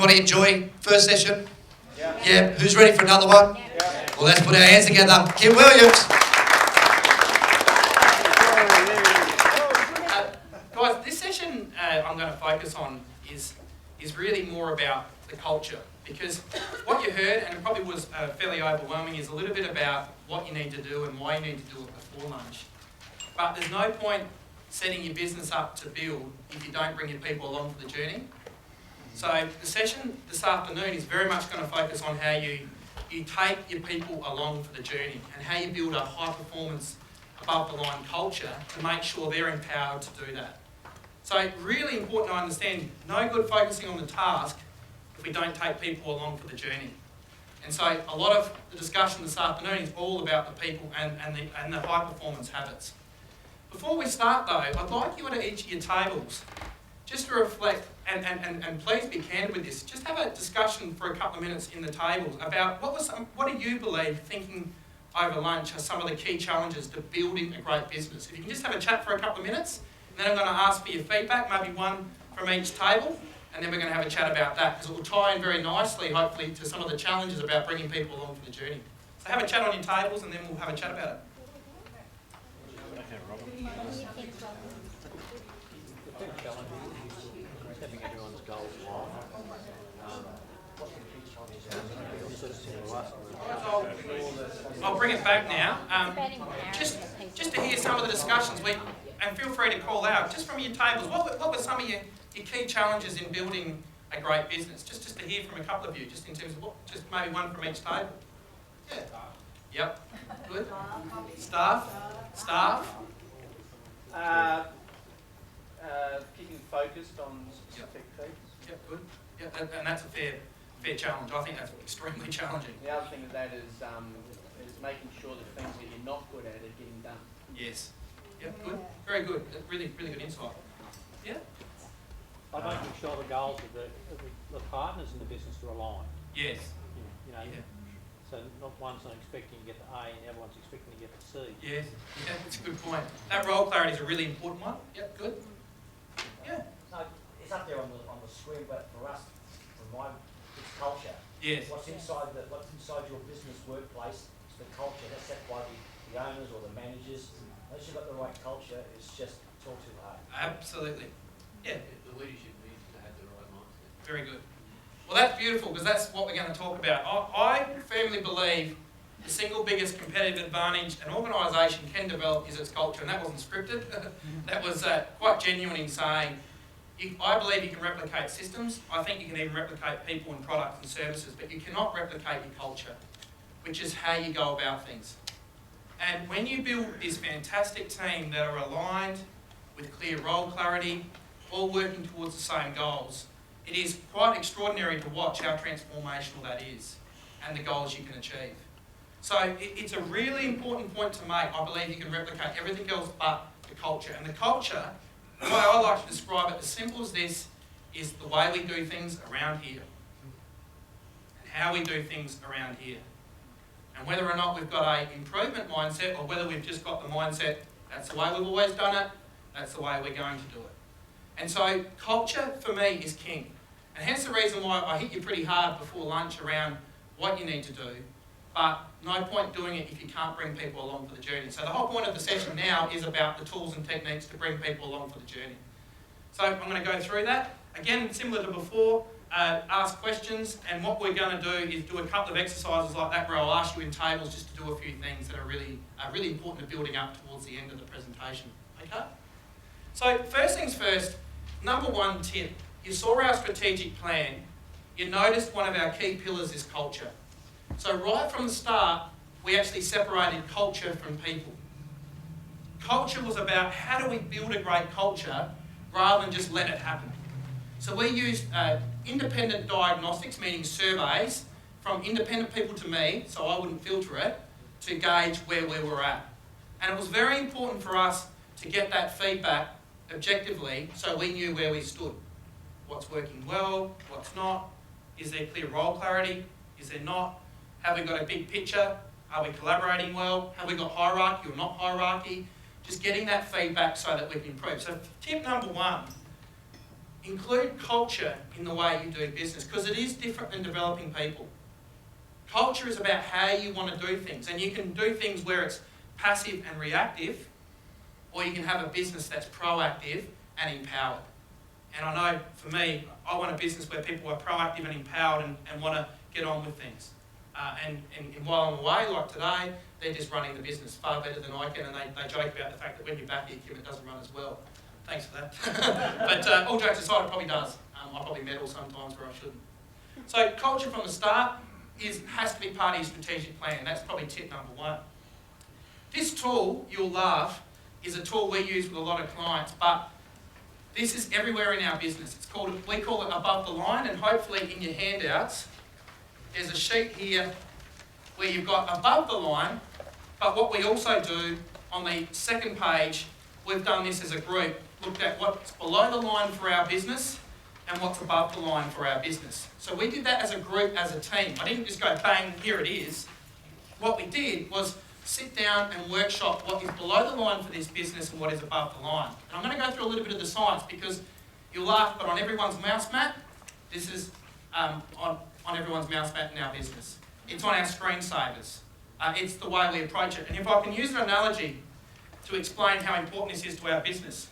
Everybody enjoy first session? Yeah. Yeah. Who's ready for another one? Yeah. Well, let's put our hands together. Kym Williams. Guys, this session I'm going to focus on is really more about the culture, because what you heard, and it probably was fairly overwhelming, is a little bit about what you need to do and why you need to do it before lunch. But there's no point setting your business up to build if you don't bring your people along for the journey. So the session this afternoon is very much going to focus on how you take your people along for the journey and how you build a high performance above the line culture to make sure they're empowered to do that. So really important to understand, no good focusing on the task if we don't take people along for the journey. And so a lot of the discussion this afternoon is all about the people and the high performance habits. Before we start though, I'd like you at each of your tables just to reflect, and please be candid with this, just have a discussion for a couple of minutes in the tables about what do you believe, thinking over lunch, are some of the key challenges to building a great business. If you can just have a chat for a couple of minutes, and then I'm going to ask for your feedback, maybe one from each table, and then we're going to have a chat about that, because it will tie in very nicely, hopefully, to some of the challenges about bringing people along for the journey. So have a chat on your tables, and then we'll have a chat about it. I'll bring it back now. Just to hear some of the discussions, and feel free to call out, just from your tables, what were some of your key challenges in building a great business? Just to hear from a couple of you, just in terms of just maybe one from each table. Yeah. Yep. Good. Staff. Keeping focused on specific things. Yep. Good. Yep. And that's a fair challenge. I think that's extremely challenging. The other thing with that is making sure the things that you're not good at are getting done. Yes. Yep. Good. Very good. Really good insight. Yeah. By making sure the goals of the partners in the business are aligned. Yes. You know. Yeah. So one's not expecting to get the A and everyone's expecting to get the C. Yes. Yeah, that's a good point. That role clarity is a really important one. Yep. Good. Yeah. No, it's up there on the screen, but for us, it's culture. Yes. What's inside your business workplace is the culture. That's set by the owners or the managers. Unless you've got the right culture, it's just all too hard. Absolutely. Yeah. The leadership needs to have the right mindset. Very good. Well, that's beautiful, because that's what we're going to talk about. I firmly believe the single biggest competitive advantage an organisation can develop is its culture, and that wasn't scripted. That was quite genuine in saying, I believe you can replicate systems. I think you can even replicate people and products and services, but you cannot replicate your culture, which is how you go about things. And when you build this fantastic team that are aligned with clear role clarity, all working towards the same goals, it is quite extraordinary to watch how transformational that is and the goals you can achieve. So it's a really important point to make. I believe you can replicate everything else but the culture. And the culture, the way I like to describe it, as simple as this, is the way we do things around here. And how we do things around here. And whether or not we've got an improvement mindset or whether we've just got the mindset, that's the way we've always done it, that's the way we're going to do it. And so culture for me is king. And hence the reason why I hit you pretty hard before lunch around what you need to do, but no point doing it if you can't bring people along for the journey. So the whole point of the session now is about the tools and techniques to bring people along for the journey. So I'm going to go through that. Again, similar to before, ask questions, and what we're going to do is do a couple of exercises like that where I'll ask you in tables just to do a few things that are really important to building up towards the end of the presentation. Okay? So first things first, number one tip. You saw our strategic plan. You noticed one of our key pillars is culture. So right from the start, we actually separated culture from people. Culture was about how do we build a great culture rather than just let it happen. So we used independent diagnostics, meaning surveys, from independent people to me, so I wouldn't filter it, to gauge where we were at. And it was very important for us to get that feedback objectively so we knew where we stood. What's working well, what's not, is there clear role clarity, is there not, have we got a big picture, are we collaborating well, have we got hierarchy or not hierarchy, just getting that feedback so that we can improve. So tip number one, include culture in the way you do business, because it is different than developing people. Culture is about how you want to do things, and you can do things where it's passive and reactive, or you can have a business that's proactive and empowered. And I know for me, I want a business where people are proactive and empowered and want to get on with things. And while I'm away, like today, they're just running the business far better than I can, and they joke about the fact that when you're back here, Kym, it doesn't run as well. Thanks for that. But all jokes aside, it probably does. I probably meddle sometimes where I shouldn't. So culture from the start has to be part of your strategic plan. That's probably tip number one. This tool, you'll love, is a tool we use with a lot of clients, but this is everywhere in our business. We call it above the line, and hopefully in your handouts, there's a sheet here where you've got above the line, but what we also do on the second page, we've done this as a group, looked at what's below the line for our business and what's above the line for our business. So we did that as a group, as a team. I didn't just go bang, here it is. What we did was sit down and workshop what is below the line for this business and what is above the line. And I'm going to go through a little bit of the science, because you'll laugh, but on everyone's mouse mat, this is on everyone's mouse mat in our business. It's on our screensavers. It's the way we approach it. And if I can use an analogy to explain how important this is to our business.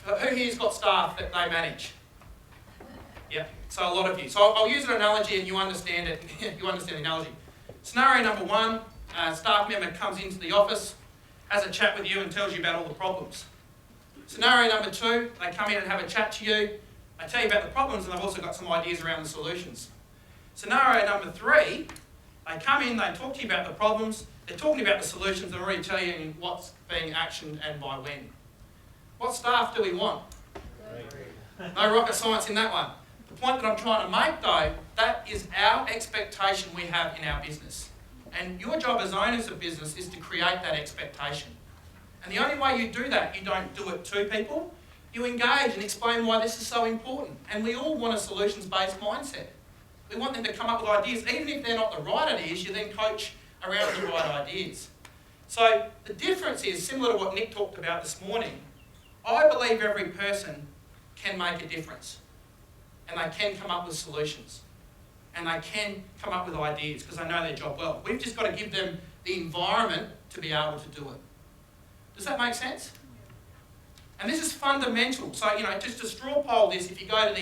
Who here's got staff that they manage? Yeah, so a lot of you. So I'll use an analogy and you understand it. You understand the analogy. Scenario number one, a staff member comes into the office, has a chat with you and tells you about all the problems. Scenario number two, they come in and have a chat to you. They tell you about the problems and they've also got some ideas around the solutions. Scenario number three, they come in, they talk to you about the problems, they're talking about the solutions, they're already telling you what's being actioned and by when. What staff do we want? No rocket science in that one. The point that I'm trying to make though, that is our expectation we have in our business. And your job as owners of business is to create that expectation. And the only way you do that, you don't do it to people, you engage and explain why this is so important. And we all want a solutions-based mindset. We want them to come up with ideas. Even if they're not the right ideas, you then coach around the right ideas. So the difference is, similar to what Nick talked about this morning, I believe every person can make a difference. And they can come up with solutions. And they can come up with ideas because they know their job well. We've just got to give them the environment to be able to do it. Does that make sense? And this is fundamental. So, just to straw poll this, if you go to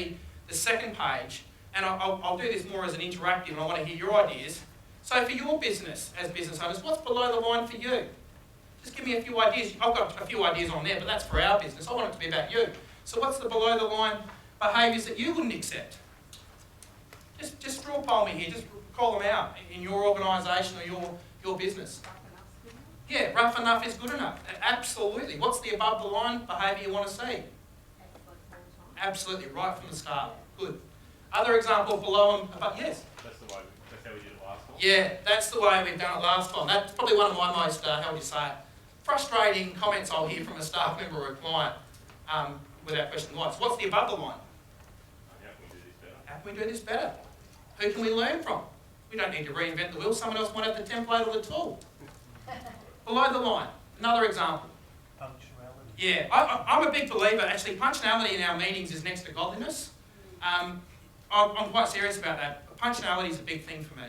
the second page, and I'll do this more as an interactive and I want to hear your ideas. So for your business, as business owners, what's below the line for you? Just give me a few ideas. I've got a few ideas on there, but that's for our business. I want it to be about you. So what's the below the line behaviours that you wouldn't accept? Just straw poll me here. Just call them out in your organisation or your business. Yeah, rough enough is good enough. Absolutely. What's the above the line behaviour you want to see? Absolutely, right from the start. Good. Other example below and above, yes? That's how we did it last time. Yeah, that's the way we've done it last time. That's probably one of my most, how would you say it, frustrating comments I'll hear from a staff member or a client without questioning why. So what's the above the line? How can we do this better? How can we do this better? Who can we learn from? We don't need to reinvent the wheel. Someone else might have the template or the tool. Below the line, another example. Punctuality. Yeah, I'm a big believer, actually, punctuality in our meetings is next to godliness. I'm quite serious about that. Punctuality is a big thing for me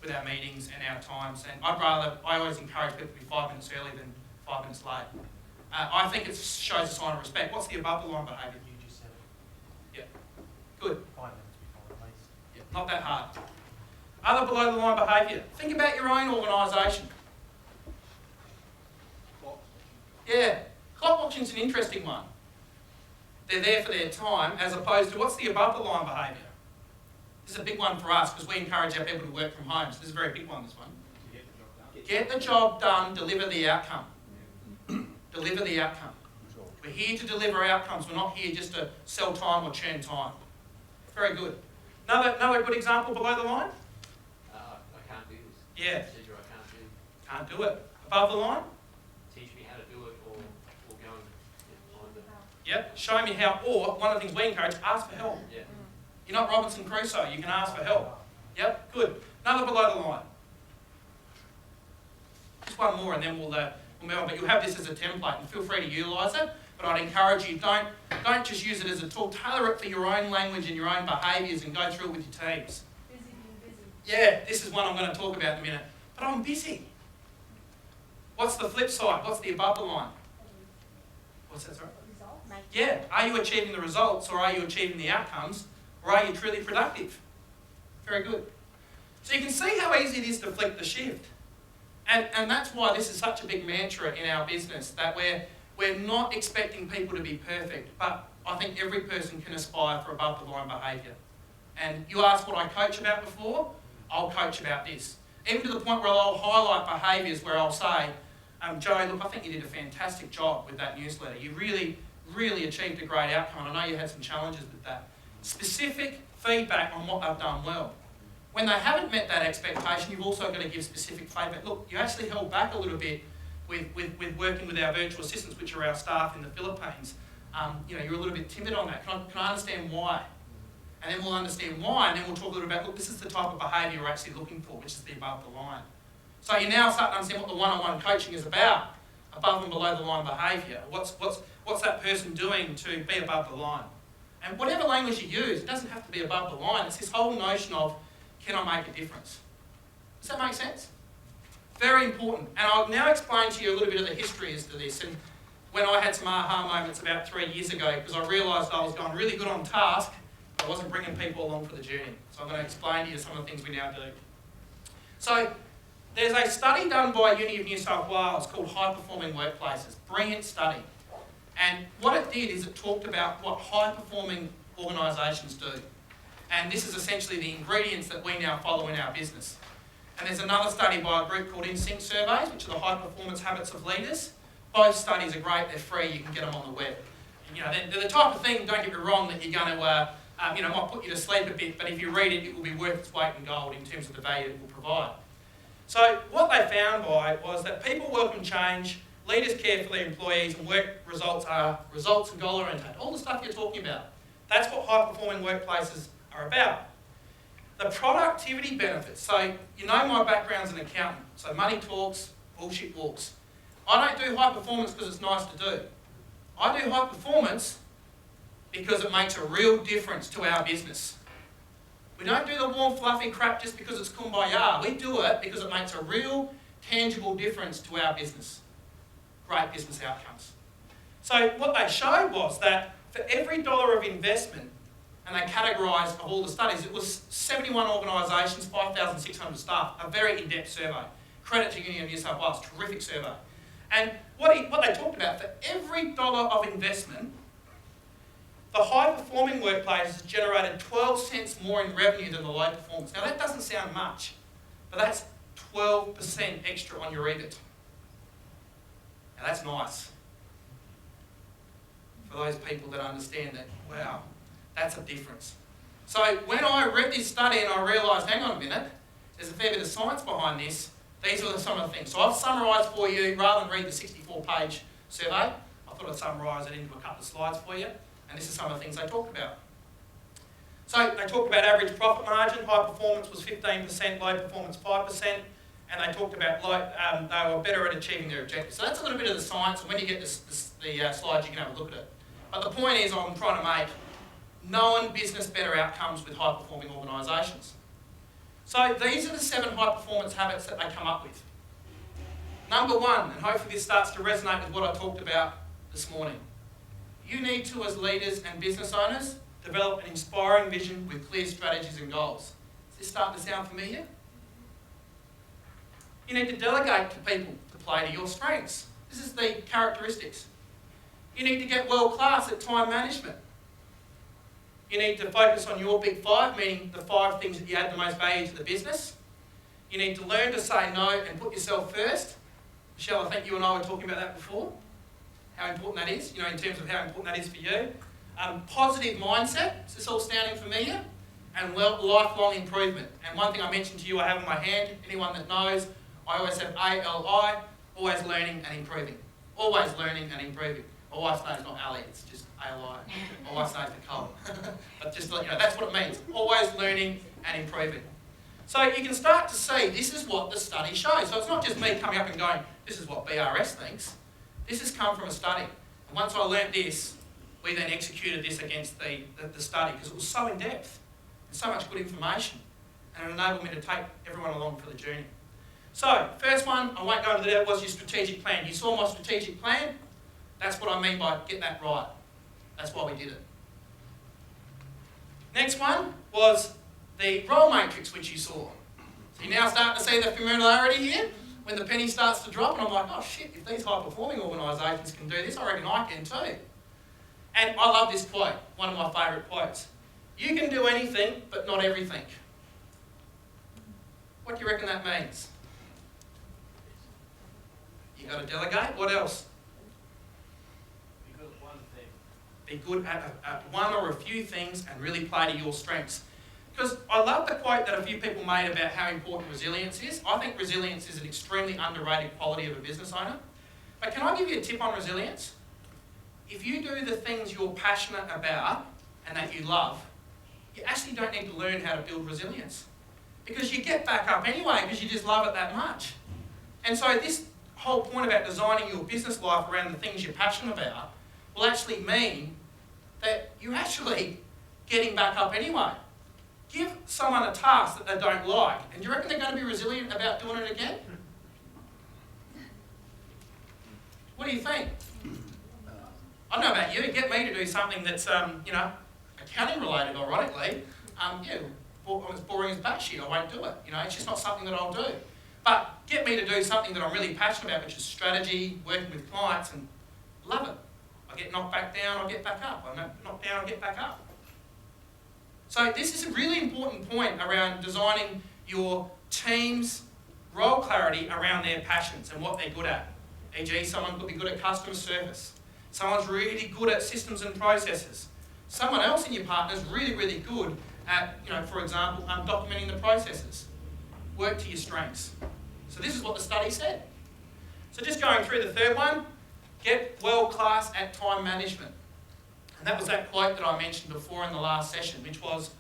with our meetings and our times, and I always encourage people to be 5 minutes early than 5 minutes late. I think it shows a sign of respect. What's the above the line behaviour? You just said it. Yeah, good. 5 minutes before at least. Yeah, not that hard. Other below the line behaviour. Think about your own organisation. Yeah, clock watching is an interesting one. They're there for their time, as opposed to what's the above the line behaviour? This is a big one for us because we encourage our people to work from home. So this is a very big one, this one. Get the job done, deliver the outcome. Deliver the outcome. We're here to deliver outcomes. We're not here just to sell time or churn time. Very good. Another good example below the line? I can't do this. Yeah. Procedure I can't do. Can't do it. Above the line? Teach me how to do it or go and find the... Yep. Show me how, or one of the things we encourage, ask for help. Yeah. You're not Robinson Crusoe. You can ask for help. Yep. Good. Another below the line. Just one more and then we'll move on. But you'll have this as a template and feel free to utilise it. but I'd encourage you, don't just use it as a tool. Tailor it for your own language and your own behaviours and go through it with your teams. Busy being busy. Yeah, this is one I'm going to talk about in a minute. But I'm busy. What's the flip side? What's the above the line? What's that, sorry? Results. Yeah, are you achieving the results, or are you achieving the outcomes, or are you truly productive? Very good. So you can see how easy it is to flick the shift. And that's why this is such a big mantra in our business, that we're not expecting people to be perfect, but I think every person can aspire for above the line behaviour. And you asked what I coach about before, I'll coach about this. Even to the point where I'll highlight behaviours where I'll say, Joe, look, I think you did a fantastic job with that newsletter. You really, really achieved a great outcome. And I know you had some challenges with that. Specific feedback on what they've done well. When they haven't met that expectation, you've also got to give specific feedback. Look, you actually held back a little bit with working with our virtual assistants, which are our staff in the Philippines. You're a little bit timid on that. Can I understand why? And then we'll understand why, and then we'll talk a little about, look, this is the type of behaviour you're actually looking for, which is the above the line. So you now start to understand what the one-on-one coaching is about, above and below the line behaviour. What's that person doing to be above the line? And whatever language you use, it doesn't have to be above the line. It's this whole notion of, can I make a difference? Does that make sense? Very important. And I'll now explain to you a little bit of the history as to this. And when I had some aha moments about 3 years ago, because I realised I was going really good on task, I wasn't bringing people along for the journey. So I'm going to explain to you some of the things we now do. So there's a study done by Uni of New South Wales called High Performing Workplaces. Brilliant study. And what it did is it talked about what high performing organisations do. And this is essentially the ingredients that we now follow in our business. And there's another study by a group called Insync Surveys, which are the high performance habits of leaders. Both studies are great, they're free, you can get them on the web. And, they're the type of thing, don't get me wrong, that you're going to, might put you to sleep a bit, but if you read it, it will be worth its weight in gold in terms of the value it will provide. So what they found was that people welcome change, leaders care for their employees, and work results are results and goal oriented. All the stuff you're talking about. That's what high performing workplaces are about. The productivity benefits. So you know my background's an accountant. So money talks, bullshit walks. I don't do high performance because it's nice to do. I do high performance because it makes a real difference to our business. We don't do the warm fluffy crap just because it's kumbaya. We do it because it makes a real tangible difference to our business. Great business outcomes. So what they showed was that for every dollar of investment, and they categorised of all the studies, it was 71 organisations, 5,600 staff, a very in-depth survey. Credit to Uni of New South Wales, terrific survey. And what they talked about, for every dollar of investment, the high-performing workplaces generated 12 cents more in revenue than the low performance. Now that doesn't sound much, but that's 12% extra on your EBIT. Now that's nice. For those people that understand that, wow, that's a difference. So when I read this study and I realised, hang on a minute, there's a fair bit of science behind this, these are some of the things. So I've summarised for you, rather than read the 64-page survey, I thought I'd summarise it into a couple of slides for you. And this is some of the things they talked about. So they talked about average profit margin. High performance was 15%, low performance 5%. And they talked about they were better at achieving their objectives. So that's a little bit of the science. And when you get the slides, you can have a look at it. But the point is, I'm trying to make known business better outcomes with high performing organisations. So these are the 7 high performance habits that they come up with. Number 1, and hopefully this starts to resonate with what I talked about this morning. You need to, as leaders and business owners, develop an inspiring vision with clear strategies and goals. Is this starting to sound familiar? You need to delegate to people to play to your strengths. This is the characteristics. You need to get world class at time management. You need to focus on your big 5, meaning the 5 things that you add the most value to the business. You need to learn to say no and put yourself first. Michelle, I think you and I were talking about that before. How important that is, in terms of how important that is for you. Positive mindset, is this all sounding familiar? And lifelong improvement. And one thing I mentioned to you I have in my hand, anyone that knows, I always have ALI, always learning and improving. Always learning and improving. My wife's name is not Ali, it's just ALI. My wife's name is Nicole. But just to let you know, that's what it means. Always learning and improving. So you can start to see this is what the study shows. So it's not just me coming up and going, this is what BRS thinks. This has come from a study. And once I learnt this, we then executed this against the study because it was so in depth and so much good information, and it enabled me to take everyone along for the journey. So, first one, I won't go into that, was your strategic plan. You saw my strategic plan? That's what I mean by get that right. That's why we did it. Next one was the role matrix, which you saw. So you now start to see the familiarity here when the penny starts to drop, and I'm like, oh shit, if these high-performing organisations can do this, I reckon I can too. And I love this quote, one of my favourite quotes. You can do anything, but not everything. What do you reckon that means? You got to delegate. What else? Be good at one thing. Be good at one or a few things and really play to your strengths. Because I love the quote that a few people made about how important resilience is. I think resilience is an extremely underrated quality of a business owner. But can I give you a tip on resilience? If you do the things you're passionate about and that you love, you actually don't need to learn how to build resilience. Because you get back up anyway because you just love it that much. And so this whole point about designing your business life around the things you're passionate about will actually mean that you're actually getting back up anyway. Give someone a task that they don't like, and do you reckon they're going to be resilient about doing it again? What do you think? I don't know about you, get me to do something that's, accounting related, ironically. It's boring as batshit, I won't do it. It's just not something that I'll do. But get me to do something that I'm really passionate about, which is strategy, working with clients, and love it. I get knocked back down, I get back up. I knock down, I get back up. So this is a really important point around designing your team's role clarity around their passions and what they're good at. E.g., someone could be good at customer service. Someone's really good at systems and processes. Someone else in your partner is really, really good at, for example, documenting the processes. Work to your strengths. So this is what the study said. So just going through the third one, get world class at time management. And that was that quote that I mentioned before in the last session, which was,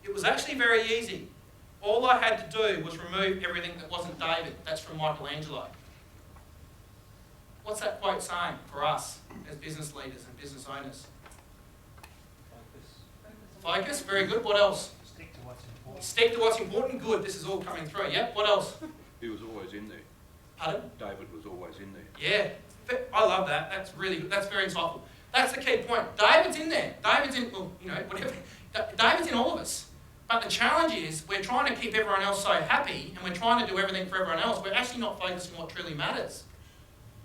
it was actually very easy. All I had to do was remove everything that wasn't David. That's from Michelangelo. What's that quote saying for us as business leaders and business owners? Focus, very good. What else? Stick to what's important. Stick to what's important, good. This is all coming through. Yep, what else? He was always in there. Pardon? David was always in there. Yeah, I love that. That's really good. That's very insightful. That's the key point. David's in there. David's in, whatever. David's in all of us. But the challenge is we're trying to keep everyone else so happy and we're trying to do everything for everyone else. We're actually not focusing on what truly matters.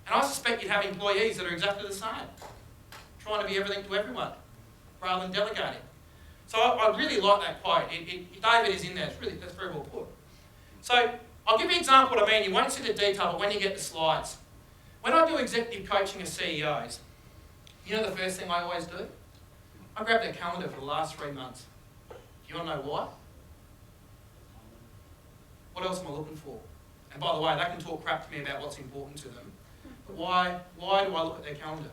And I suspect you'd have employees that are exactly the same. Trying to be everything to everyone rather than delegating. So I really like that quote. David is in there. That's very well put. So I'll give you an example of what I mean. You won't see the detail, but when you get the slides. When I do executive coaching of CEOs, you know the first thing I always do? I grab their calendar for the last 3 months. Do you want to know why? What else am I looking for? And by the way, they can talk crap to me about what's important to them. But why do I look at their calendar?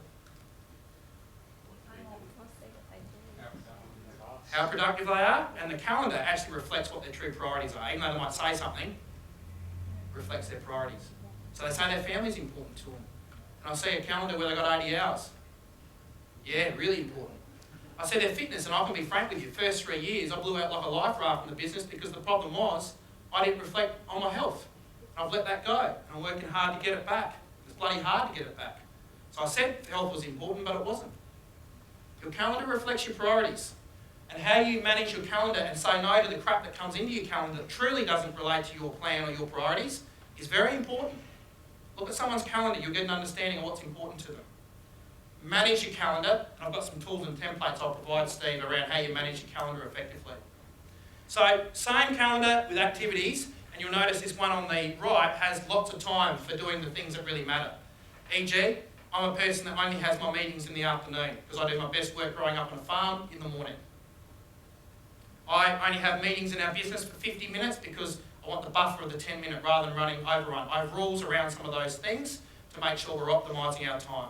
How productive they are, and the calendar actually reflects what their true priorities are. Even though they might say something, it reflects their priorities. So they say their family's important to them. And I see a calendar where they've got 80 hours. Yeah, really important. I see their fitness, and I can be frank with you, first 3 years I blew out like a life raft in the business because the problem was I didn't reflect on my health. And I've let that go, and I'm working hard to get it back. It's bloody hard to get it back. So I said health was important, but it wasn't. Your calendar reflects your priorities. And how you manage your calendar and say no to the crap that comes into your calendar that truly doesn't relate to your plan or your priorities is very important. Look at someone's calendar, you'll get an understanding of what's important to them. Manage your calendar, and I've got some tools and templates I'll provide Steve around how you manage your calendar effectively. So, same calendar with activities, and you'll notice this one on the right has lots of time for doing the things that really matter. E.g., I'm a person that only has my meetings in the afternoon because I do my best work growing up on a farm in the morning. I only have meetings in our business for 50 minutes because I want the buffer of the 10-minute rather than running overrun. I have rules around some of those things to make sure we're optimising our time.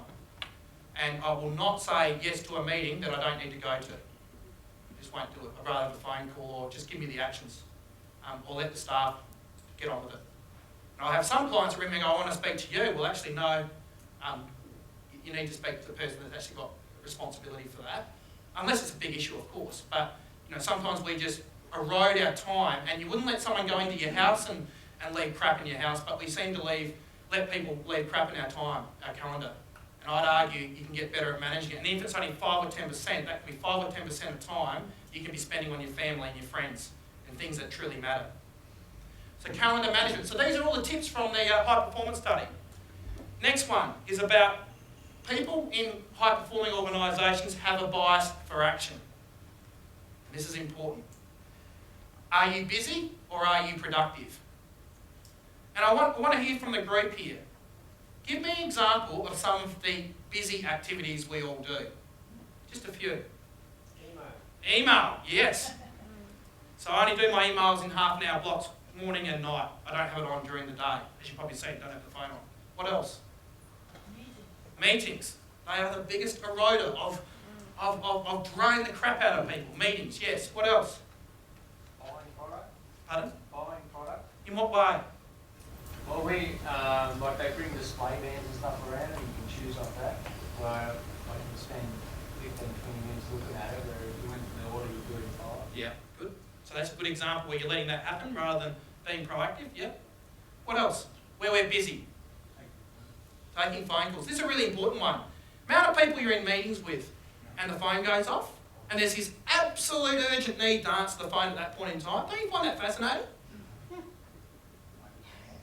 And I will not say yes to a meeting that I don't need to go to. I just won't do it. I'd rather have a phone call or just give me the actions. Or let the staff get on with it. And I have some clients who ring me and go, I want to speak to you. Well, actually, no. you need to speak to the person that's actually got responsibility for that. Unless it's a big issue, of course. But sometimes we just erode our time, and you wouldn't let someone go into your house and leave crap in your house, but we seem to let people leave crap in our time, our calendar. And I'd argue you can get better at managing it. And if it's only 5 or 10%, that can be 5 or 10% of time you can be spending on your family and your friends and things that truly matter. So calendar management. So these are all the tips from the high performance study. Next one is about people in high performing organisations have a bias for action. And this is important. Are you busy or are you productive? And I want to hear from the group here. Give me an example of some of the busy activities we all do. Just a few. Email, yes. So I only do my emails in half an hour blocks, morning and night. I don't have it on during the day. As you probably seen, don't have the phone on. What else? Meetings. They are the biggest eroder of drain the crap out of people. Meetings, yes. What else? Buying product. Pardon? Buying product. In what way? Well, we like they bring display bands and stuff around, and you can choose off that. Well, I can spend 15, 20 minutes looking at it, where if you went to the order, you do it in 5. Yeah, good. So that's a good example where you're letting that happen rather than being proactive. Yeah. What else? Where we're busy. Taking phone calls. This is a really important one. Amount of people you're in meetings with and the phone goes off and there's this absolute urgent need to answer the phone at that point in time. Don't you find that fascinating?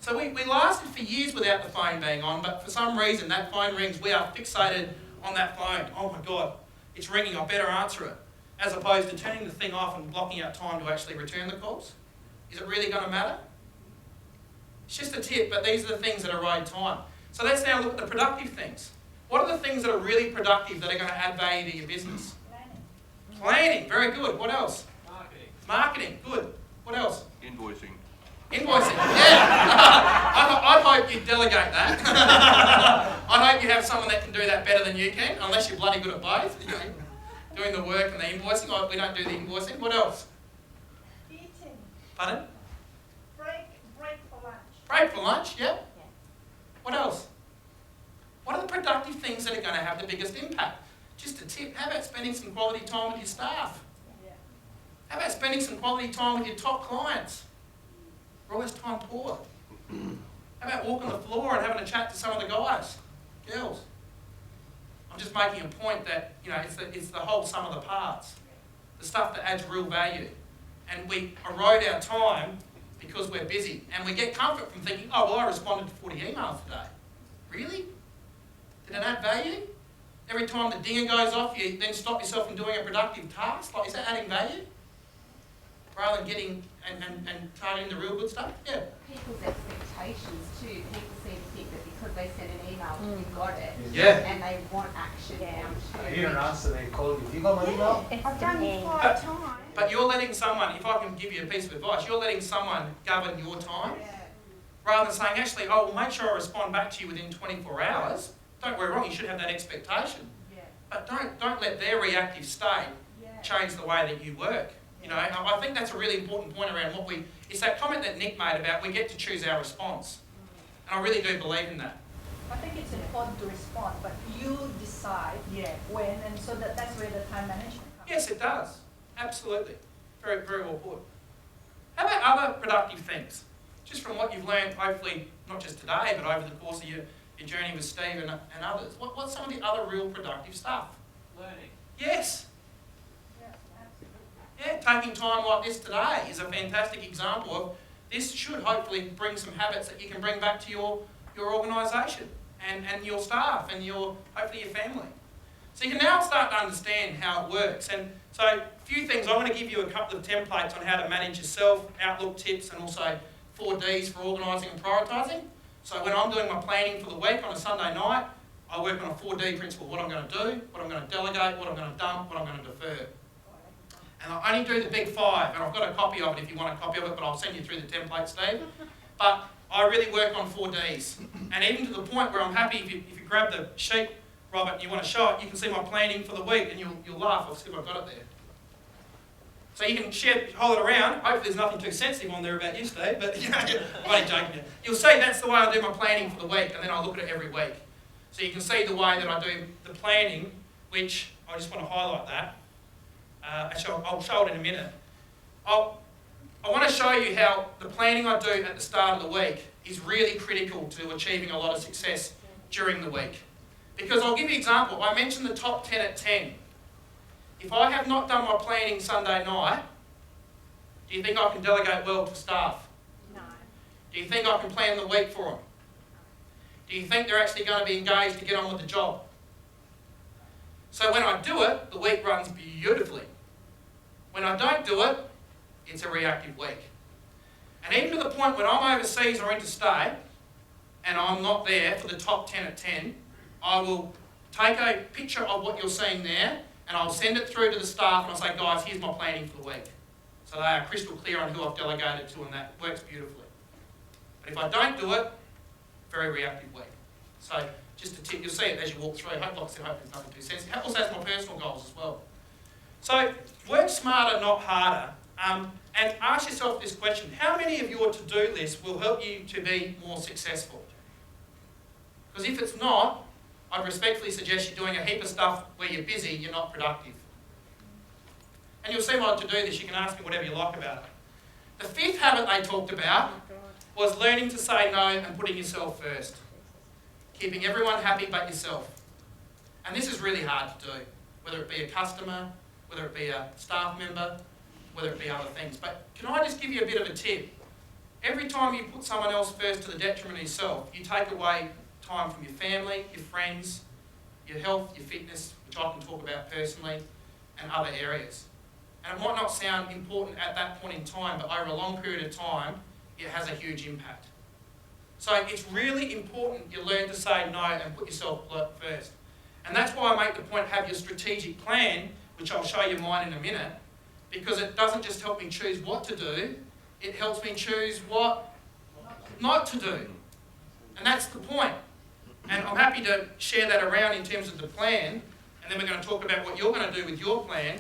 So we lasted for years without the phone being on, but for some reason that phone rings, we are fixated on that phone. Oh my God, it's ringing, I better answer it. As opposed to turning the thing off and blocking out time to actually return the calls. Is it really going to matter? It's just a tip, but these are the things that erode time. So let's now look at the productive things. What are the things that are really productive that are going to add value to your business? Planning, very good. What else? Marketing, good. What else? Invoicing. Invoicing, yeah. I'd hope you'd delegate that. I'd hope you have someone that can do that better than you can, unless you're bloody good at both. Doing the work and the invoicing. Oh, we don't do the invoicing. What else? Eating. Pardon? Break for lunch. Break for lunch, yeah. What else? What are the productive things that are going to have the biggest impact? Just a tip, how about spending some quality time with your staff? Yeah. How about spending some quality time with your top clients? We're always time poor. How about walking the floor and having a chat to some of the guys, girls? I'm just making a point that, it's the whole sum of the parts. The stuff that adds real value. And we erode our time because we're busy. And we get comfort from thinking, oh, well, I responded to 40 emails today. Really? Did it add value? Every time the dinger goes off, you then stop yourself from doing a productive task? Like, is that adding value? Rather than getting and targeting the real good stuff? Yeah. People's expectations too. People seem to think that because they sent an email, you've got it. Yeah. And they want action now too. You don't answer, they call you. Have you got my email? I've done it 5 times. But you're letting someone, if I can give you a piece of advice, you're letting someone govern your time. Yeah. Rather than saying, actually, oh, well, make sure I respond back to you within 24 hours. Don't worry wrong, you should have that expectation. Yeah. But don't let their reactive state change the way that you work. I think that's a really important point around it's that comment that Nick made about we get to choose our response. And I really do believe in that. I think it's important to respond, but you decide when, and so that's where the time management comes. Yes, it does. Absolutely. Very, very well put. How about other productive things? Just from what you've learned, hopefully, not just today, but over the course of your journey with Steve and others. What's some of the other real productive stuff? Learning. Yes. Yeah, absolutely. Yeah, taking time like this today is a fantastic example of this should hopefully bring some habits that you can bring back to your organisation and your staff and hopefully your family. So you can now start to understand how it works. And so a few things, I'm going to give you a couple of templates on how to manage yourself, Outlook tips, and also 4 Ds for organising and prioritising. So when I'm doing my planning for the week on a Sunday night, I work on a 4D principle, what I'm going to do, what I'm going to delegate, what I'm going to dump, what I'm going to defer. And I only do the big 5, and I've got a copy of it if you want a copy of it, but I'll send you through the template, Steve. But I really work on 4 Ds. And even to the point where I'm happy, if you grab the sheet, Robert, and you want to show it, you can see my planning for the week, and you'll laugh, I'll see if I've got it there. So you can hold it around. Hopefully there's nothing too sensitive on there about you, Steve, but I'm only joking. You'll see that's the way I do my planning for the week, and then I look at it every week. So you can see the way that I do the planning, which I just want to highlight that. Actually, I'll show it in a minute. I want to show you how the planning I do at the start of the week is really critical to achieving a lot of success during the week. Because I'll give you an example. I mentioned the top 10 at 10. If I have not done my planning Sunday night, do you think I can delegate well to staff? No. Do you think I can plan the week for them? Do you think they're actually going to be engaged to get on with the job? So when I do it, the week runs beautifully. When I don't do it, it's a reactive week. And even to the point when I'm overseas or interstate, and I'm not there for the top 10 at 10, I will take a picture of what you're seeing there, and I'll send it through to the staff, and I'll say, guys, here's my planning for the week. So they are crystal clear on who I've delegated to, and that works beautifully. But if I don't do it, very reactive week. So just a tip, you'll see it as you walk through. Like I said, hope there's nothing too sensitive. Also has my personal goals as well. So work smarter, not harder. And ask yourself this question: how many of your to-do list will help you to be more successful? Because if it's not, I'd respectfully suggest you're doing a heap of stuff where you're busy, you're not productive. And you'll see why to do this. You can ask me whatever you like about it. The fifth habit they talked about was learning to say no and putting yourself first. Keeping everyone happy but yourself. And this is really hard to do, whether it be a customer, whether it be a staff member, whether it be other things. But can I just give you a bit of a tip? Every time you put someone else first to the detriment of yourself, you take away time from your family, your friends, your health, your fitness, which I can talk about personally, and other areas. And it might not sound important at that point in time, but over a long period of time, it has a huge impact. So it's really important you learn to say no and put yourself first. And that's why I make the point, have your strategic plan, which I'll show you mine in a minute, because it doesn't just help me choose what to do, it helps me choose what not to do. And that's the point. And I'm happy to share that around in terms of the plan, and then we're going to talk about what you're going to do with your plan.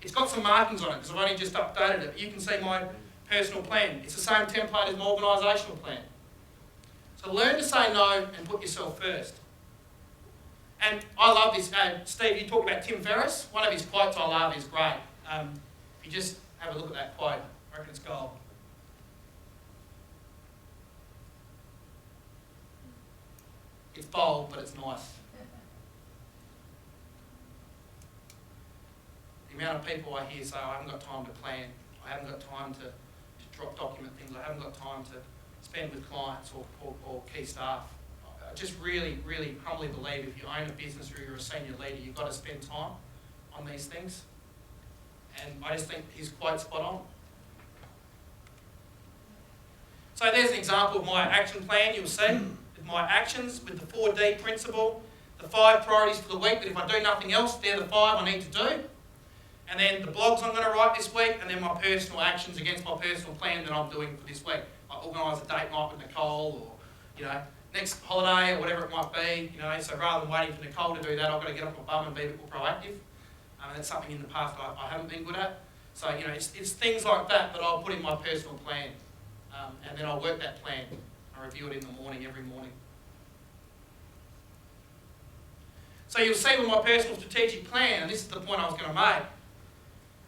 It's got some markings on it, because I've only just updated it. But you can see my personal plan. It's the same template as my organisational plan. So learn to say no and put yourself first. And I love this. Steve, you talked about Tim Ferriss. One of his quotes I love is great. If you just have a look at that quote, I reckon it's gold. It's bold, but it's nice. The amount of people I hear say, I haven't got time to plan, I haven't got time to document things, I haven't got time to spend with clients or key staff. I just really, really humbly believe if you own a business or you're a senior leader, you've got to spend time on these things. And I just think his quote's spot on. So there's an example of my action plan, you'll see, with my actions, with the 4D principle, the 5 priorities for the week, that if I do nothing else, they're the 5 I need to do. And then the blogs I'm going to write this week, and then my personal actions against my personal plan that I'm doing for this week. I organise a date night with Nicole, or, next holiday, or whatever it might be, so rather than waiting for Nicole to do that, I've got to get off my bum and be a bit more proactive. And that's something in the past I haven't been good at. So, it's things like that that I'll put in my personal plan. And then I'll work that plan. I review it in the morning, every morning. So you'll see with my personal strategic plan, and this is the point I was going to make,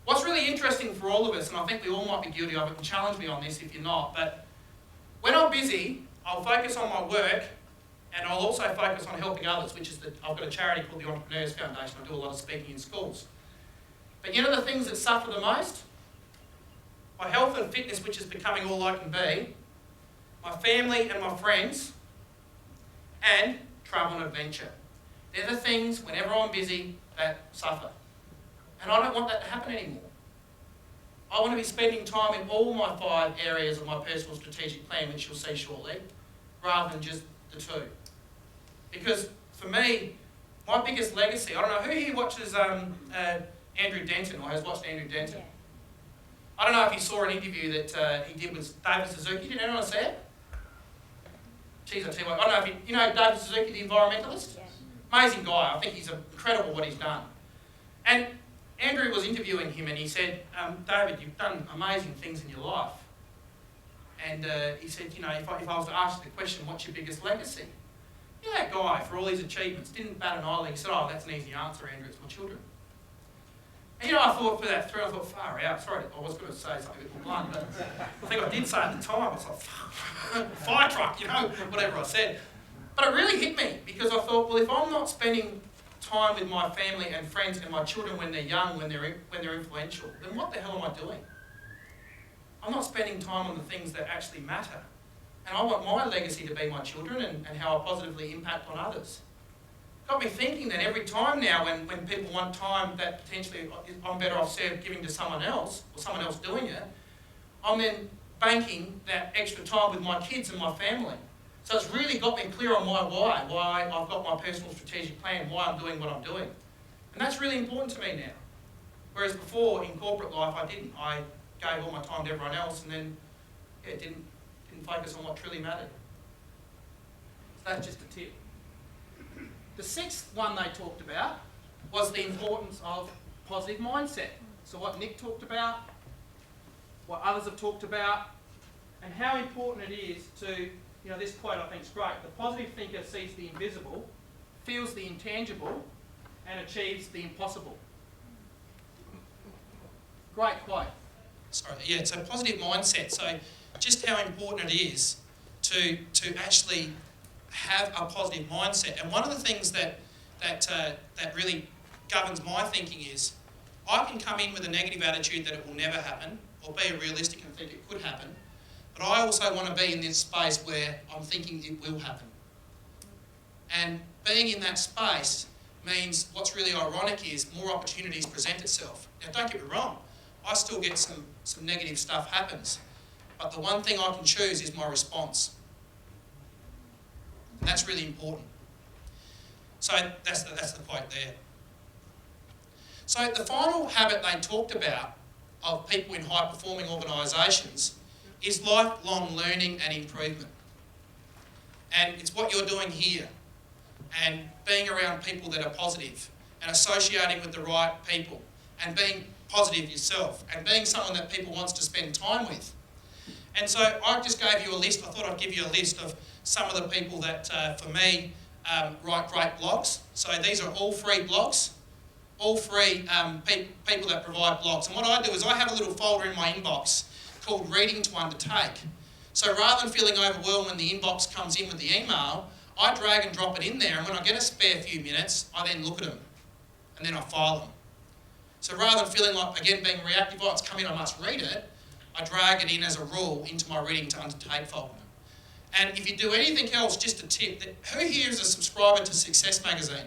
what's really interesting for all of us, and I think we all might be guilty of it, and challenge me on this if you're not, but when I'm busy, I'll focus on my work, and I'll also focus on helping others, which is I've got a charity called the Entrepreneurs Foundation. I do a lot of speaking in schools. But the things that suffer the most? My health and fitness, which is becoming all I can be, my family and my friends, and travel and adventure. They're the things, whenever I'm busy, that suffer. And I don't want that to happen anymore. I want to be spending time in all my 5 areas of my personal strategic plan, which you'll see shortly, rather than just the 2. Because for me, my biggest legacy, I don't know, who here watches Andrew Denton, or has watched Andrew Denton? Yeah. I don't know if you saw an interview that he did with David Suzuki. Did anyone see it? Geez, I tell you what, I don't know if you know David Suzuki, the environmentalist? Yeah. Amazing guy. I think he's incredible what he's done. And Andrew was interviewing him and he said, David, you've done amazing things in your life. And he said, if I was to ask you the question, what's your biggest legacy? You know that guy, for all his achievements, didn't bat an eyelid. He said, oh, that's an easy answer, Andrew, it's my children. And you know, I thought for that through, I thought, far out. Sorry, I was going to say something a bit more blunt, but I think I did say at the time, I was like, fire truck, you know, whatever I said. But it really hit me, because I thought, well, if I'm not spending time with my family and friends and my children when they're young, when they're influential, then what the hell am I doing? I'm not spending time on the things that actually matter. And I want my legacy to be my children and how I positively impact on others. Got me thinking that every time now when people want time that potentially I'm better off served giving to someone else, or someone else doing it, I'm then banking that extra time with my kids and my family. So it's really got me clear on my why I've got my personal strategic plan, why I'm doing what I'm doing. And that's really important to me now. Whereas before, in corporate life, I didn't. I gave all my time to everyone else and then didn't focus on what truly mattered. So that's just a tip. The sixth one they talked about was the importance of positive mindset. So what Nick talked about, what others have talked about, and how important it is to, this quote I think is great. The positive thinker sees the invisible, feels the intangible, and achieves the impossible. Great quote. Sorry, yeah, it's a positive mindset. So just how important it is to actually have a positive mindset. And one of the things that really governs my thinking is I can come in with a negative attitude that it will never happen, or be realistic and think it could happen, but I also want to be in this space where I'm thinking it will happen. And being in that space means what's really ironic is more opportunities present itself. Now don't get me wrong, I still get some negative stuff happens, but the one thing I can choose is my response. And that's really important. So that's the quote there. So the final habit they talked about of people in high-performing organisations is lifelong learning and improvement. And it's what you're doing here. And being around people that are positive and associating with the right people and being positive yourself and being someone that people wants to spend time with. And so I just gave you a list. I thought I'd give you a list of some of the people that, for me, write great blogs. So these are all free blogs, all free people that provide blogs. And what I do is I have a little folder in my inbox called Reading to Undertake. So rather than feeling overwhelmed when the inbox comes in with the email, I drag and drop it in there, and when I get a spare few minutes, I then look at them, and then I file them. So rather than feeling like, again, being reactive, oh, it's come in, I must read it, I drag it in as a rule into my Reading to Undertake folder. And if you do anything else, just a tip, that who here is a subscriber to Success Magazine?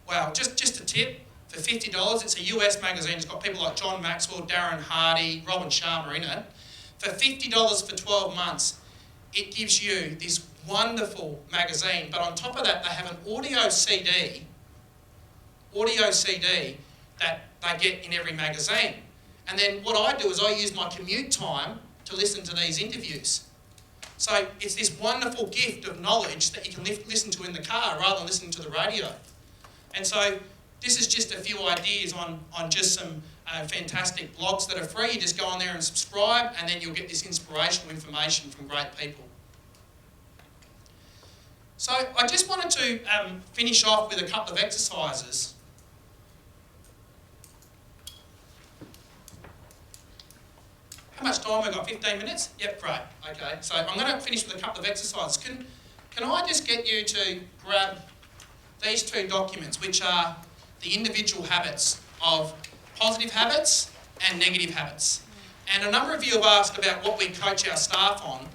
Wow, just a tip, for $50, it's a US magazine, it's got people like John Maxwell, Darren Hardy, Robin Sharma in it. For $50 for 12 months, it gives you this wonderful magazine, but on top of that, they have an audio CD that they get in every magazine. And then what I do is I use my commute time to listen to these interviews. So it's this wonderful gift of knowledge that you can listen to in the car rather than listening to the radio. And so this is just a few ideas on just some fantastic blogs that are free. You just go on there and subscribe, and then you'll get this inspirational information from great people. So I just wanted to finish off with a couple of exercises. How much time have we got? 15 minutes? Yep, great. Okay, so I'm going to finish with a couple of exercises. Can I just get you to grab these two documents, which are the individual habits of positive habits and negative habits. And a number of you have asked about what we coach our staff on.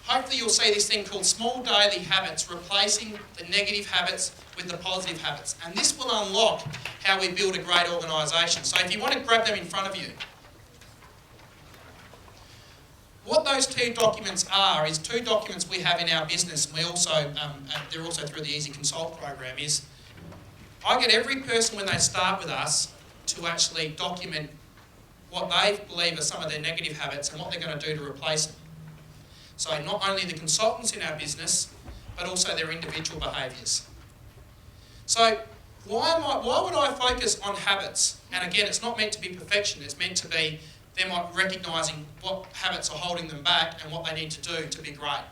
Hopefully you'll see this thing called small daily habits, replacing the negative habits with the positive habits. And this will unlock how we build a great organisation. So if you want to grab them in front of you. What those two documents are is two documents we have in our business, and we also, they're also through the Easy Consult program, is I get every person when they start with us to actually document what they believe are some of their negative habits and what they're going to do to replace them. So not only the consultants in our business, but also their individual behaviours. So why would I focus on habits? And again, it's not meant to be perfection, it's meant to be them recognising what habits are holding them back and what they need to do to be great.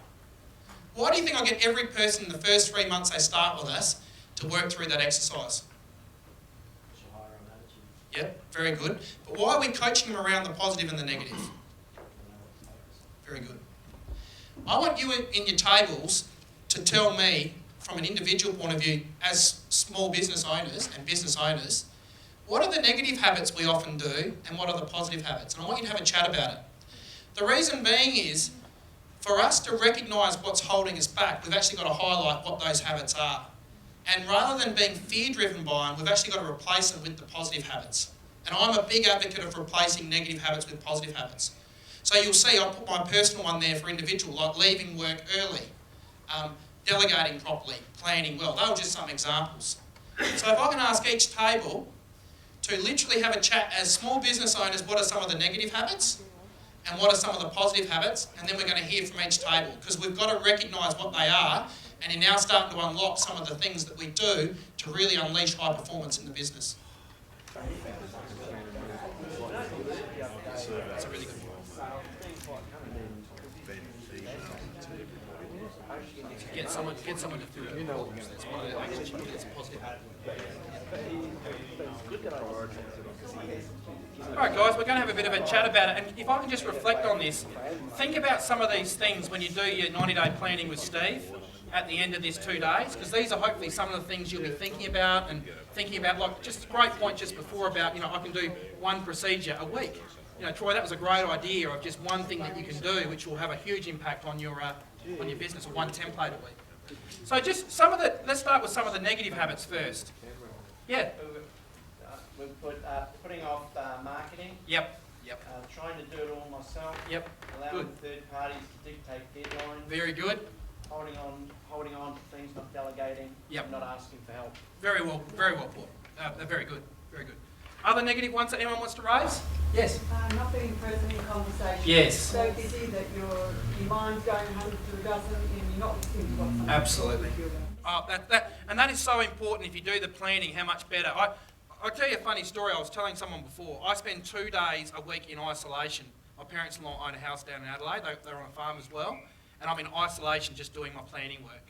Why do you think I get every person in the first 3 months they start with us to work through that exercise? Yep, very good. But why are we coaching them around the positive and the negative? Very good. I want you in your tables to tell me, from an individual point of view, as small business owners and business owners, what are the negative habits we often do and what are the positive habits? And I want you to have a chat about it. The reason being is, for us to recognise what's holding us back, we've actually got to highlight what those habits are. And rather than being fear-driven by them, we've actually got to replace them with the positive habits. And I'm a big advocate of replacing negative habits with positive habits. So you'll see I put my personal one there for individual, like leaving work early, delegating properly, planning well. They were just some examples. So if I can ask each table to literally have a chat as small business owners, what are some of the negative habits and what are some of the positive habits, and then we're going to hear from each table, because we've got to recognise what they are, and you're now starting to unlock some of the things that we do to really unleash high performance in the business. That's a really good one. Get someone to do it. You know, that's one of the actually it's a positive. Alright guys, we're going to have a bit of a chat about it, and if I can just reflect on this, think about some of these things when you do your 90-day planning with Steve at the end of these 2 days, because these are hopefully some of the things you'll be thinking about, like just a great point just before about, I can do one procedure a week. Troy, that was a great idea of just one thing that you can do which will have a huge impact on your business, or one template a week. So just let's start with some of the negative habits first. Yeah. We put putting off marketing. Yep. Trying to do it all myself. Yep. Allowing third parties to dictate deadlines. Very good. Holding on to things, not delegating. Yep. Not asking for help. Very well put. Very good. Other negative ones that anyone wants to raise? Yes. Not being present in conversation. Yes. So busy that your mind's going 100 to a dozen and you're not listening to what someone Absolutely. And that is so important if you do the planning, how much better. I'll tell you a funny story. I was telling someone before. I spend 2 days a week in isolation. My parents-in-law own a house down in Adelaide. They're on a farm as well. And I'm in isolation just doing my planning work.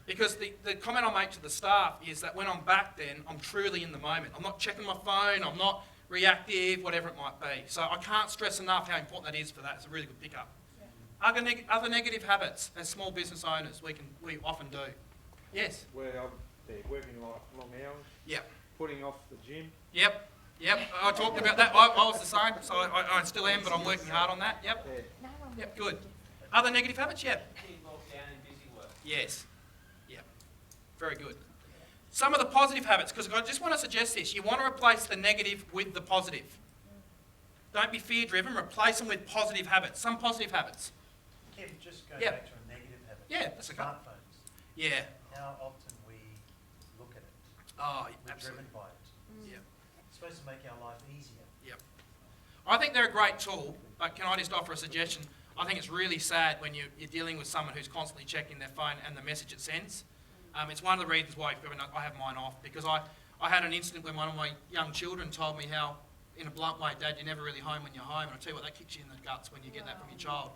Because the comment I make to the staff is that when I'm back then, I'm truly in the moment. I'm not checking my phone, I'm not reactive, whatever it might be. So I can't stress enough how important that is for that. It's a really good pickup. Yeah. Other negative habits as small business owners we often do. Yes? They're working long hours. Yep. Putting off the gym. Yep. I talked about that. I was the same, so I still am, but I'm working hard on that. Yep. Yep, good. Other negative habits? Yep. Yes. Very good. Some of the positive habits, because I just want to suggest this. You want to replace the negative with the positive. Don't be fear-driven. Replace them with positive habits. Some positive habits. Kym, just going back to a negative habit. Yeah, that's okay. Smartphones. Yeah. How often we look at it. Oh, We're absolutely. driven by it. Yeah. It's supposed to make our life easier. Yep. I think they're a great tool, but can I just offer a suggestion? I think it's really sad when you're dealing with someone who's constantly checking their phone and the message it sends. It's one of the reasons why I have mine off, because I had an incident when one of my young children told me how, in a blunt way, Dad, you're never really home when you're home, and I tell you what, that kicks you in the guts when you get that from your child.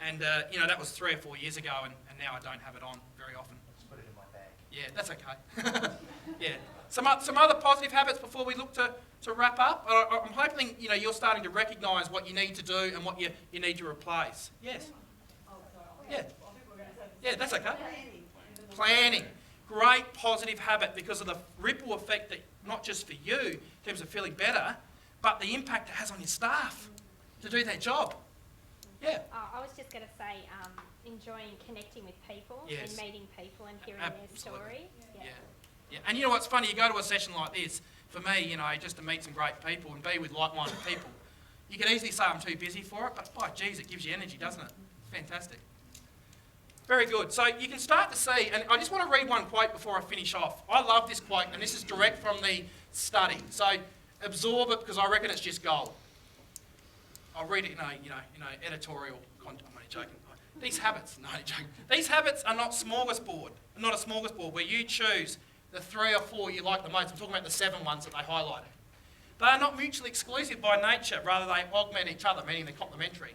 And, that was 3 or 4 years ago, and now I don't have it on very often. Let's put it in my bag. Yeah, that's okay. Yeah. Some other positive habits before we look to wrap up. I'm hoping, you're starting to recognise what you need to do and what you need to replace. Yes? Yeah. Yeah, that's okay. Planning. Great positive habit because of the ripple effect that not just for you in terms of feeling better, but the impact it has on your staff to do their job. Yeah. I was just going to say, enjoying connecting with people and meeting people and hearing their story. Yeah. And you know what's funny? You go to a session like this, for me, just to meet some great people and be with like-minded people. You can easily say I'm too busy for it, but by geez, it gives you energy, doesn't it? Fantastic. Very good. So you can start to see, and I just want to read one quote before I finish off. I love this quote, and this is direct from the study. So absorb it because I reckon it's just gold. I'll read it in a editorial content. I'm only joking. These habits, no, I'm joking. These habits are not a smorgasbord where you choose the 3 or 4 you like the most. I'm talking about the 7 ones that they highlighted. They are not mutually exclusive by nature. Rather, they augment each other, meaning they're complementary.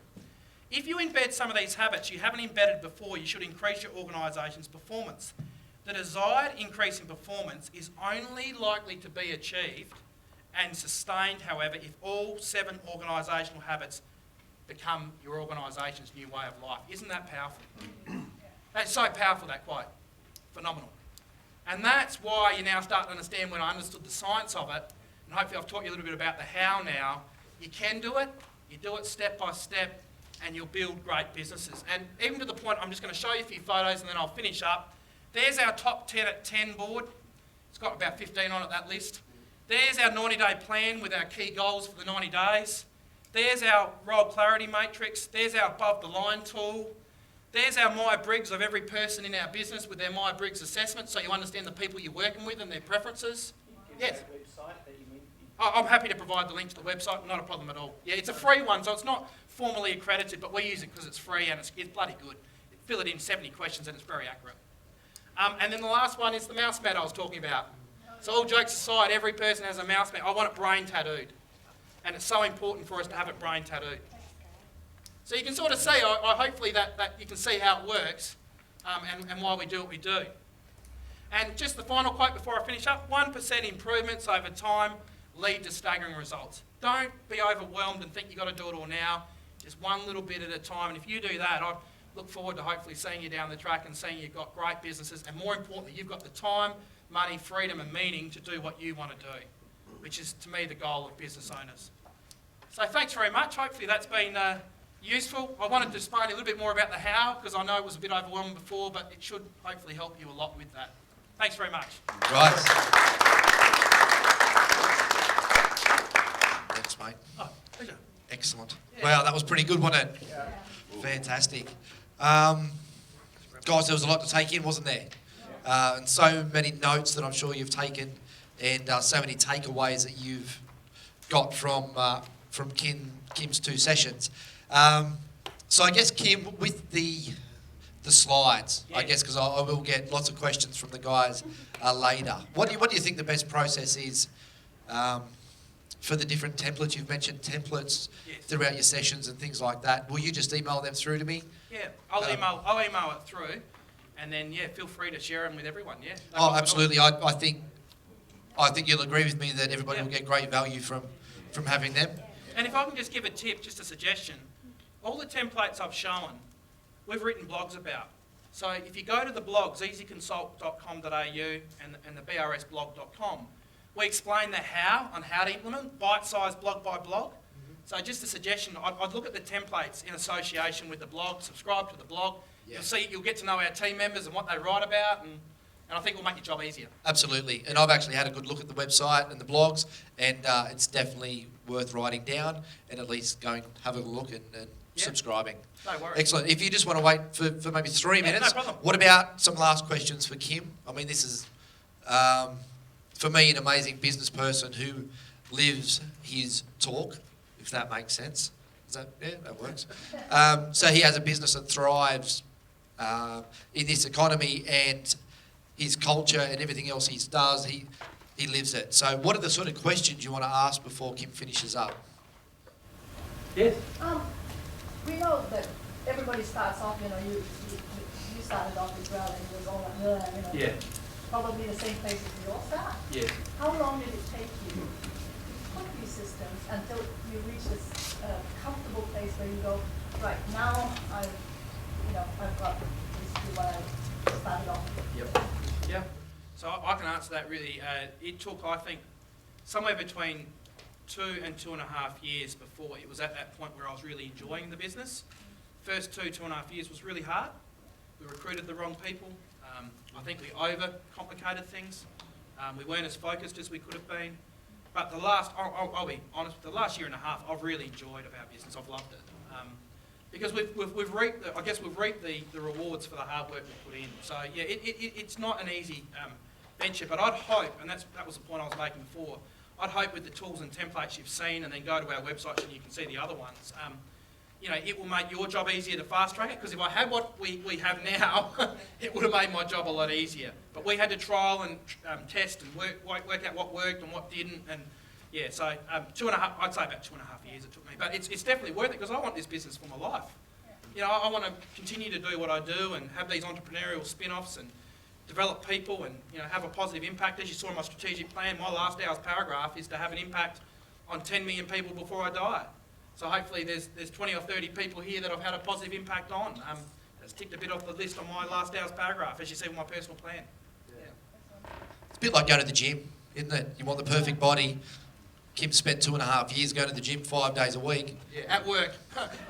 If you embed some of these habits you haven't embedded before, you should increase your organisation's performance. The desired increase in performance is only likely to be achieved and sustained, however, if all 7 organisational habits become your organisation's new way of life. Isn't that powerful? That's so powerful, that quote. Phenomenal. And that's why you now start to understand, when I understood the science of it, and hopefully I've taught you a little bit about the how now, you can do it, you do it step by step, and you'll build great businesses. And even to the point, I'm just going to show you a few photos and then I'll finish up. There's our top 10 at 10 board. It's got about 15 on it, that list. There's our 90-day plan with our key goals for the 90 days. There's our role clarity matrix. There's our above the line tool. There's our Myers-Briggs of every person in our business with their Myers-Briggs assessment, so you understand the people you're working with and their preferences. Yes? I'm happy to provide the link to the website, not a problem at all. Yeah, it's a free one, so it's not formally accredited, but we use it because it's free and it's bloody good. Fill it in 70 questions and it's very accurate. And then the last one is the mouse mat I was talking about. So all jokes aside, every person has a mouse mat. I want it brain tattooed. And it's so important for us to have it brain tattooed. So you can sort of see, hopefully that you can see how it works and why we do what we do. And just the final quote before I finish up, 1% improvements over time lead to staggering results. Don't be overwhelmed and think you've got to do it all now. Just one little bit at a time. And if you do that, I look forward to hopefully seeing you down the track and seeing you've got great businesses. And more importantly, you've got the time, money, freedom and meaning to do what you want to do, which is, to me, the goal of business owners. So thanks very much. Hopefully that's been useful. I wanted to explain a little bit more about the how, because I know it was a bit overwhelming before, but it should hopefully help you a lot with that. Thanks very much. Right. Thanks, mate. Oh, pleasure. Excellent. Yeah. Wow, that was pretty good, wasn't it? Yeah. Fantastic. Guys, there was a lot to take in, wasn't there? And so many notes that I'm sure you've taken, and so many takeaways that you've got from Kym's 2 sessions. So I guess, Kym, with the slides, I guess, because I will get lots of questions from the guys later. What do you think the best process is for the different templates? You've mentioned templates throughout your sessions and things like that. Will you just email them through to me? Yeah, I'll email it through, and then feel free to share them with everyone. Yeah. No, absolutely. I think you'll agree with me that everybody will get great value from having them. And if I can just give a tip, just a suggestion, all the templates I've shown, we've written blogs about. So if you go to the blogs, easyconsult.com.au and the brsblog.com, we explain the how on how to implement, bite-sized blog by blog. So just a suggestion, I'd look at the templates in association with the blog, subscribe to the blog. Yeah. You'll get to know our team members and what they write about, and I think it will make your job easier. Absolutely. And I've actually had a good look at the website and the blogs, and it's definitely worth writing down and at least going have a look and subscribing. No worries. Excellent. If you just want to wait for maybe 3 minutes, no problem. What about some last questions for Kym? I mean, this is, for me, an amazing business person who lives his talk, if that makes sense. That works. So he has a business that thrives in this economy, and his culture and everything else he does, he lives it. So what are the sort of questions you want to ask before Kym finishes up? Yes. We know that everybody starts off, you started off as well, and it was all like, Yeah. Probably the same place as we all start. Yeah. How long did it take you to put these systems until you reach this comfortable place where you go, right, now I've got basically what I started off with? Yep. Yeah. So I can answer that really. It took, I think, somewhere between 2 and 2.5 years before it was at that point where I was really enjoying the business. First 2.5 years was really hard. We recruited the wrong people. I think we overcomplicated things. We weren't as focused as we could have been. But I'll be honest, the last 1.5 years, I've really enjoyed our business. I've loved it. Because we've reaped the rewards for the hard work we put in. So yeah, it's not an easy venture, but I'd hope, and that was the point I was making before, I'd hope with the tools and templates you've seen, and then go to our website and you can see the other ones, it will make your job easier to fast track it, because if I had what we have now, it would have made my job a lot easier. But we had to trial and test and work out what worked and what didn't, and yeah, so I'd say about 2.5 years it took me. But it's definitely worth it, because I want this business for my life. you know, I want to continue to do what I do and have these entrepreneurial spin-offs and develop people and, you know, have a positive impact. As you saw in my strategic plan, my last hour's paragraph is to have an impact on 10 million people before I die. So hopefully there's 20 or 30 people here that I've had a positive impact on. That's ticked a bit off the list on my last hour's paragraph, as you see with my personal plan. It's a bit like going to the gym, isn't it? You want the perfect body. Kym spent 2.5 years going to the gym 5 days a week. Yeah, at work.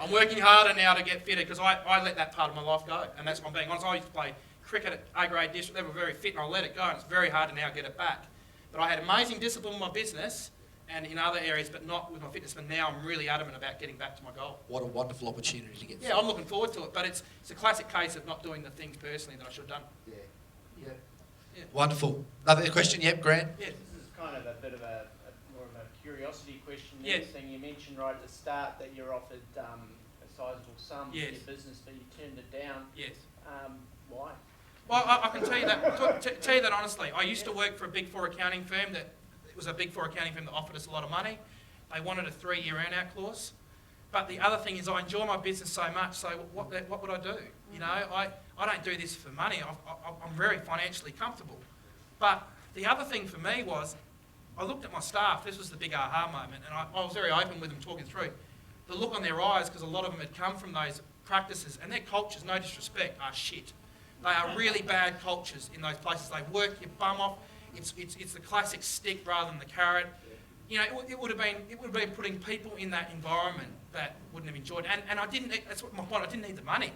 I'm working harder now to get fitter because I let that part of my life go. And that's what I'm being honest. I used to play cricket at A-grade district level, very fit, and I let it go. And it's very hard to now get it back. But I had amazing discipline in my business and in other areas, but not with my fitness. But now I'm really adamant about getting back to my goal. What a wonderful opportunity to get fit. Yeah, I'm looking forward to it. But it's a classic case of not doing the things personally that I should have done. Yeah. Wonderful. Another question? Yep, Grant? Yeah, this is kind of a bit of more of a curiosity question. Yes. Thing you mentioned right at the start that you're offered a sizable sum for Yes. your business, but you turned it down. Yes. Why? Well, I can tell you that. Tell you that honestly. I used to work for a Big 4 accounting firm that it was a Big 4 accounting firm that offered us a lot of money. They wanted a 3-year earn-out clause. But the other thing is, I enjoy my business so much. So what would I do? You know, I don't do this for money. I'm very financially comfortable. But the other thing for me was, I looked at my staff. This was the big aha moment, and I was very open with them, talking through the look on their eyes, because a lot of them had come from those practices, and their cultures, no disrespect, are shit. They are really bad cultures in those places. They work your bum off. It's the classic stick rather than the carrot. You know, it would have been putting people in that environment that wouldn't have enjoyed it. And I didn't. That's what my point. I didn't need the money.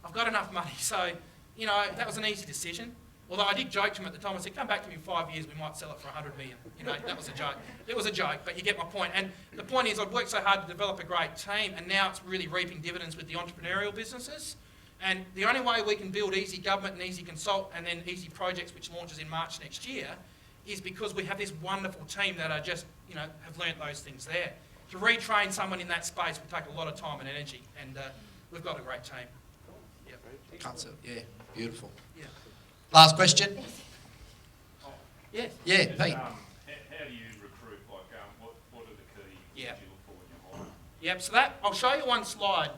I've got enough money, so you know that was an easy decision. Although I did joke to him at the time. I said, "Come back to me in 5 years. We might sell it for 100 million." You know, that was a joke. It was a joke, but you get my point. And the point is, I've worked so hard to develop a great team, and now it's really reaping dividends with the entrepreneurial businesses. And the only way we can build easy government and easy consult and then easy projects, which launches in March next year, is because we have this wonderful team that are just, you know, have learnt those things there. To retrain someone in that space would take a lot of time and energy, and we've got a great team. Yep. Concept, yeah, beautiful. Yeah. Last question? Yes. Yeah, Just, Pete. how do you recruit? Like, what are the key things you look for when you're hiring? Yep, so that, I'll show you one slide.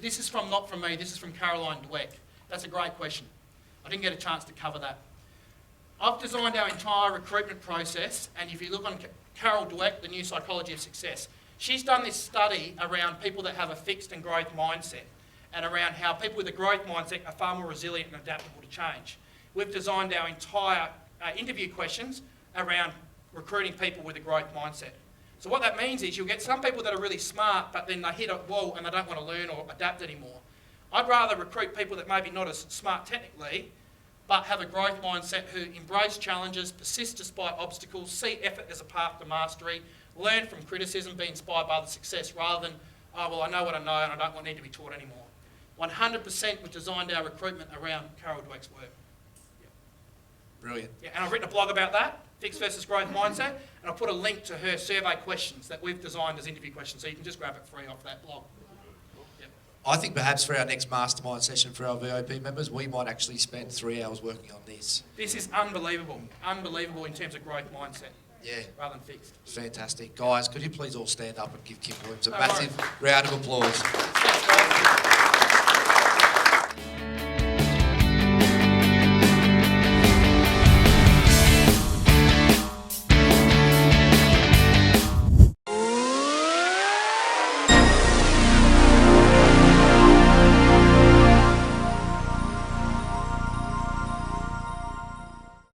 This is not from me, this is from Caroline Dweck. That's a great question. I didn't get a chance to cover that. I've designed our entire recruitment process, and if you look on Carol Dweck, The New Psychology of Success, she's done this study around people that have a fixed and growth mindset, and around how people with a growth mindset are far more resilient and adaptable to change. We've designed our entire interview questions around recruiting people with a growth mindset. So what that means is you'll get some people that are really smart, but then they hit a wall and they don't want to learn or adapt anymore. I'd rather recruit people that maybe not as smart technically, but have a growth mindset, who embrace challenges, persist despite obstacles, see effort as a path to mastery, learn from criticism, be inspired by the success, rather than, oh, well, I know what I know and I don't need to be taught anymore. 100% we've designed our recruitment around Carol Dweck's work. Brilliant. Yeah, and I've written a blog about that, fixed versus growth mindset, and I've put a link to her survey questions that we've designed as interview questions, so you can just grab it free off that blog. Yep. I think perhaps for our next mastermind session for our VIP members, we might actually spend 3 hours working on this. This is unbelievable in terms of growth mindset. Yeah. Rather than fixed. Fantastic. Guys, could you please all stand up and give Kym Williams a No massive worries. round of applause? Thanks, guys.